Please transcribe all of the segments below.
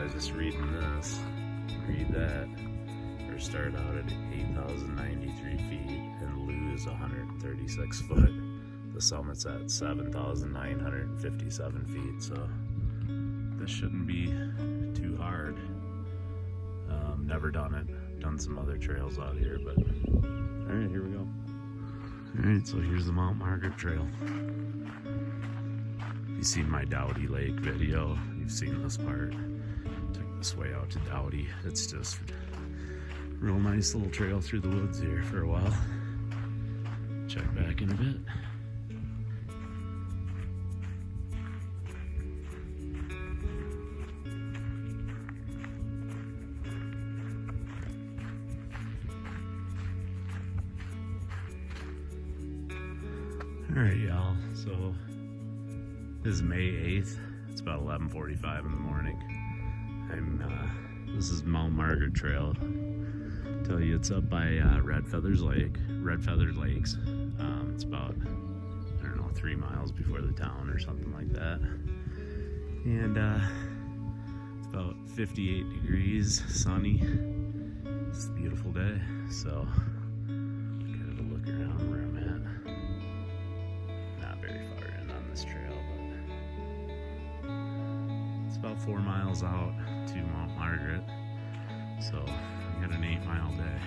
by just reading this. Read that. Or start out at 8,093 feet and lose 136 foot. The summit's at 7,957 feet, so this shouldn't be too hard. Never done it. Done some other trails out here, but alright, here we go. Alright, so here's the Mount Margaret Trail. You've seen my Dowdy Lake video, you've seen this part. Took this way out to Dowdy. It's just a real nice little trail through the woods here for a while. Check back in a bit. Alright, y'all, so this is May 8th. It's about 11:45 in the morning. This is Mount Margaret Trail. Tell you it's up by Red Feather Lakes. It's about, I don't know, 3 miles before the town or something like that. And it's about 58 degrees, sunny. It's a beautiful day, so kind of a look around where I'm at. Not very far in on this trail, but it's about 4 miles out to Mount Margaret. So we got an 8-mile day.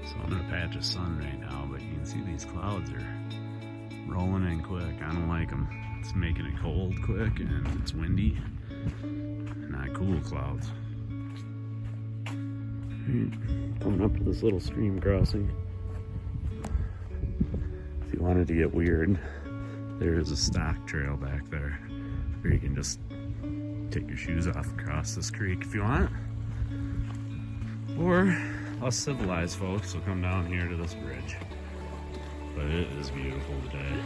So I'm in a patch of sun right now, but you can see these clouds are rolling in quick. I don't like them. It's making it cold quick and it's windy. Not cool clouds. Coming up to this little stream crossing. If you wanted to get weird, there is a stock trail back there where you can just take your shoes off and cross this creek if you want. Or us civilized folks will come down here to this bridge. But it is beautiful today.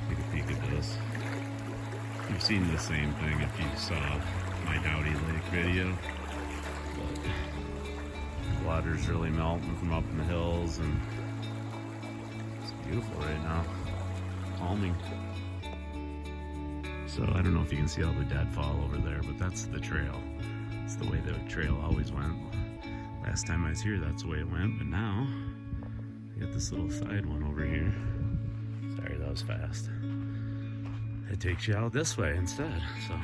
Take a peek at this. You've seen the same thing if you saw my Dowdy Lake video. But the water's really melting from up in the hills and it's beautiful right now. Calming. So I don't know if you can see all the deadfall over there, but that's the trail. It's the way the trail always went. Last time I was here, that's the way it went, but now I got this little side one over here. Sorry, that was fast. It takes you out this way instead. So,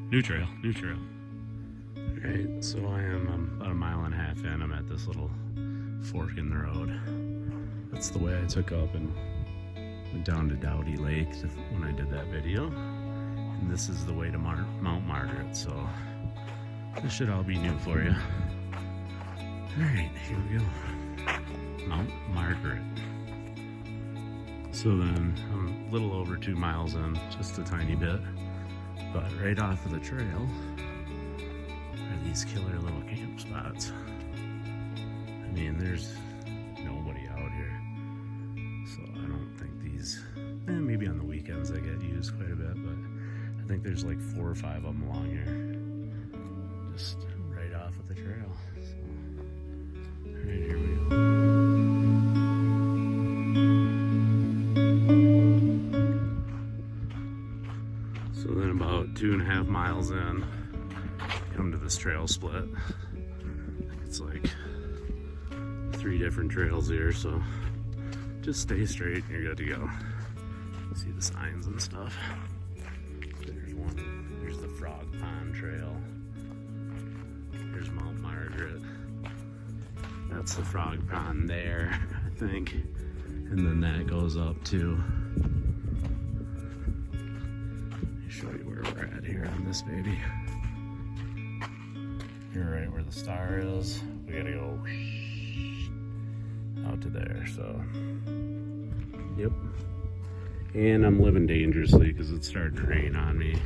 new trail. Alright, so I'm about 1.5 miles in. I'm at this little fork in the road. That's the way I took up and went down to Dowdy Lake when I did that video. And this is the way to Mount Margaret, so this should all be new for you. Alright, here we go. Mount Margaret. So then I'm a little over 2 miles in, just a tiny bit. But right off of the trail are these killer little camp spots. I mean, there's nobody out here. So I don't think these, maybe on the weekends they get used quite a bit, but I think there's like 4 or 5 of them along here. Just right off of the trail. So, alright, here we go. So then about 2.5 miles in, come to this trail split. It's like 3 different trails here, so just stay straight and you're good to go. See the signs and stuff. There's one, here's the Frog Pond Trail. Here's Mount Margaret. That's the Frog Pond there, I think. And then that goes up to, let me show you where we're at here on this baby. You're right where the star is. We gotta go out to there, so. Yep. And I'm living dangerously because it's starting to rain on me.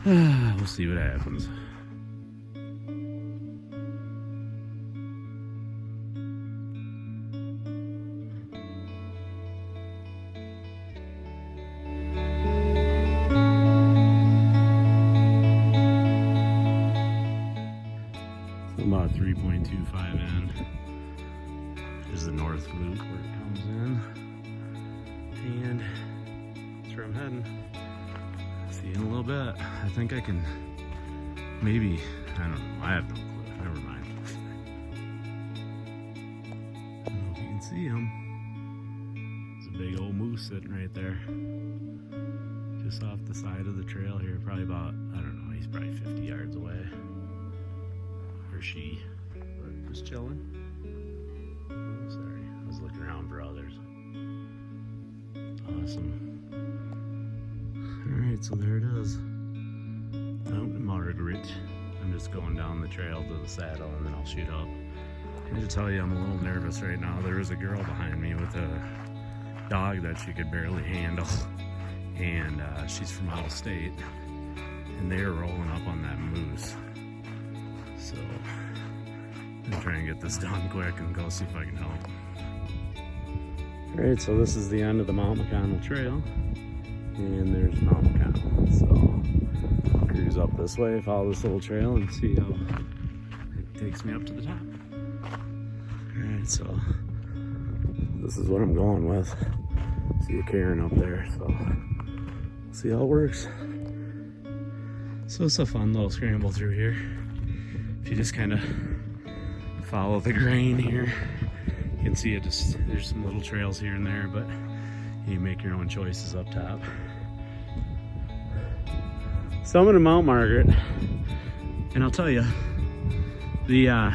We'll see what happens. about 3.25 in. There's the north loop where it comes in. And that's where I'm heading. See you in a little bit. I think I can maybe, I don't know, I have no clue. Never mind. I don't know if you can see him. There's a big old moose sitting right there. Just off the side of the trail here, probably about, I don't know, he's probably 50 yards away. Or she. But just chilling. Oh, sorry. I was looking around for others. Awesome. Alright, so there it is. Mount Margaret. I'm just going down the trail to the saddle and then I'll shoot up. I need to tell you, I'm a little nervous right now. There was a girl behind me with a dog that she could barely handle. And she's from out of state. And they're rolling up on that moose. So I'm gonna try and get this done quick and go see if I can help. Alright, so this is the end of the Mount McConnell Trail. And there's Mount McConnell. So I'll cruise up this way, follow this little trail, and see how it takes me up to the top. Alright, so this is what I'm going with. See a cairn up there, so see how it works. So it's a fun little scramble through here. If you just kind of follow the grain here, you can see it just, there's some little trails here and there, but you make your own choices up top. Summit of Mount Margaret, and I'll tell you, the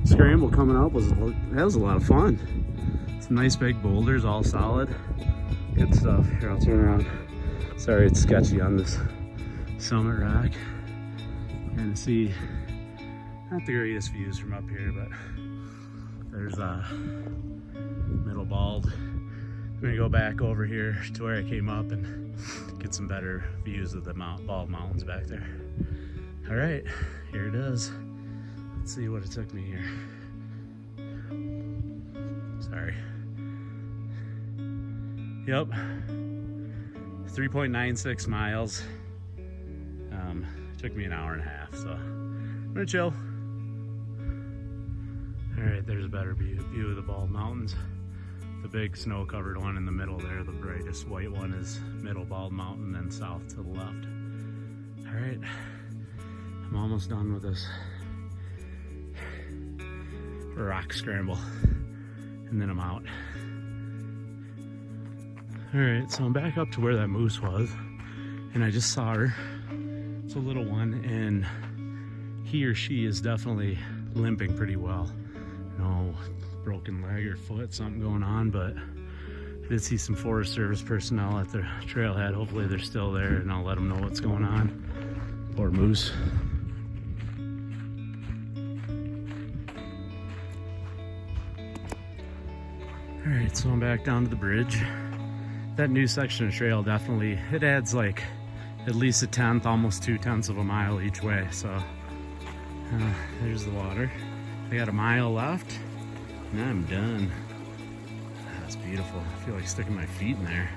scramble coming up was a lot of fun. Some nice big boulders, all solid. Good stuff. Here, I'll turn around. Sorry, it's sketchy on this summit rock. And see, not the greatest views from up here, but there's a Middle Bald. I'm gonna go back over here to where I came up and get some better views of the Bald Mountains back there. All right, here it is. Let's see what it took me here. Sorry. Yep, 3.96 miles. Took me an hour and a half, so I'm gonna chill. All right, there's a better view of the Bald Mountains. The big snow-covered one in the middle there, the brightest white one is Middle Bald Mountain, then south to the left. All right, I'm almost done with this rock scramble, and then I'm out. All right, so I'm back up to where that moose was, and I just saw her. It's a little one, and he or she is definitely limping pretty well. No broken leg or foot, something going on, but I did see some Forest Service personnel at the trailhead. Hopefully they're still there, and I'll let them know what's going on. Poor moose. All right, so I'm back down to the bridge. That new section of trail definitely, it adds like at least a tenth, almost 2/10 of a mile each way. So there's the water. I got a mile left and I'm done. That's beautiful. I feel like sticking my feet in there.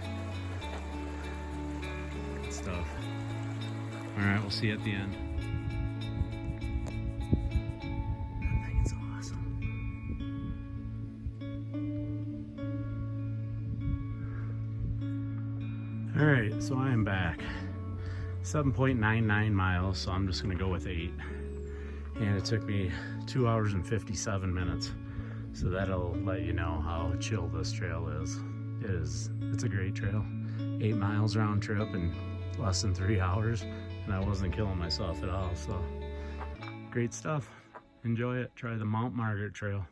Good stuff. All right, we'll see you at the end. That thing is awesome. All right, so I am back. 7.99 miles, so I'm just gonna go with 8. And it took me 2 hours and 57 minutes. So that'll let you know how chill this trail is. It's a great trail. 8 miles round trip in less than 3 hours. And I wasn't killing myself at all, so great stuff. Enjoy it. Try the Mount Margaret Trail.